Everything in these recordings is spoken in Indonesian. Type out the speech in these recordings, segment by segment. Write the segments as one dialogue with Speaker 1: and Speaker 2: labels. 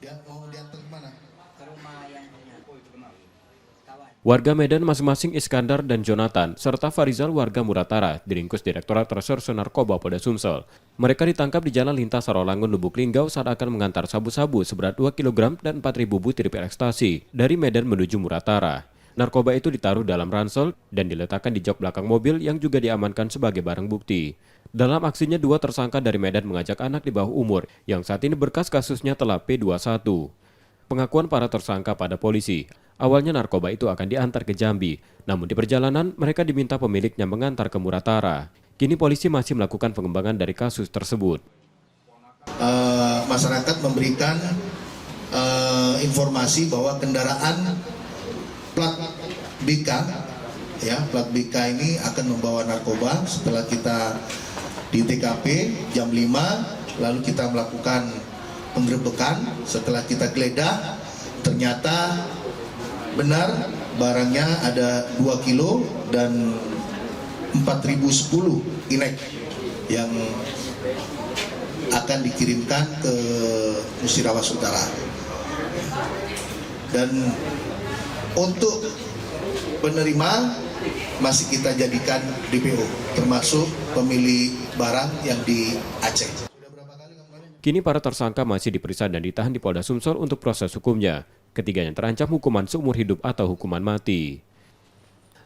Speaker 1: Dia mau diantar kemana?
Speaker 2: Ke rumah yang punya kawan.
Speaker 3: Warga Medan masing-masing Iskandar dan Jonathan, serta Farizal warga Muratara, diringkus Direktorat Reserse Narkoba Polda Sumsel. Mereka ditangkap di Jalan Lintas Sarolangun, Lubuk Linggau saat akan mengantar sabu-sabu seberat 2 kg dan 4.000 butir pil ekstasi dari Medan menuju Muratara. Narkoba itu ditaruh dalam ransel dan diletakkan di jok belakang mobil yang juga diamankan sebagai barang bukti. Dalam aksinya, dua tersangka dari Medan mengajak anak di bawah umur yang saat ini berkas kasusnya telah P21. Pengakuan para tersangka pada polisi, awalnya narkoba itu akan diantar ke Jambi, namun di perjalanan mereka diminta pemiliknya mengantar ke Muratara. Kini polisi masih melakukan pengembangan dari kasus tersebut.
Speaker 1: Masyarakat memberikan informasi bahwa kendaraan plat BK, ya plat BK ini akan membawa narkoba. Setelah kita di TKP jam 5, lalu kita melakukan penggerebekan. Setelah kita geledah, ternyata benar barangnya ada 2 kilo dan 4.010 inek yang akan dikirimkan ke Musirawas Utara. Dan untuk penerima masih kita jadikan DPO, termasuk pemilik barang yang di Aceh.
Speaker 3: Kini para tersangka masih diperiksa dan ditahan di Polda Sumsel untuk proses hukumnya. Ketiganya terancam hukuman seumur hidup atau hukuman mati.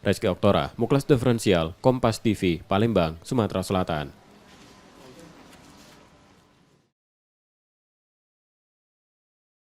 Speaker 3: Reski Oktora, Muklas Diferensial, Kompas TV, Palembang, Sumatera Selatan.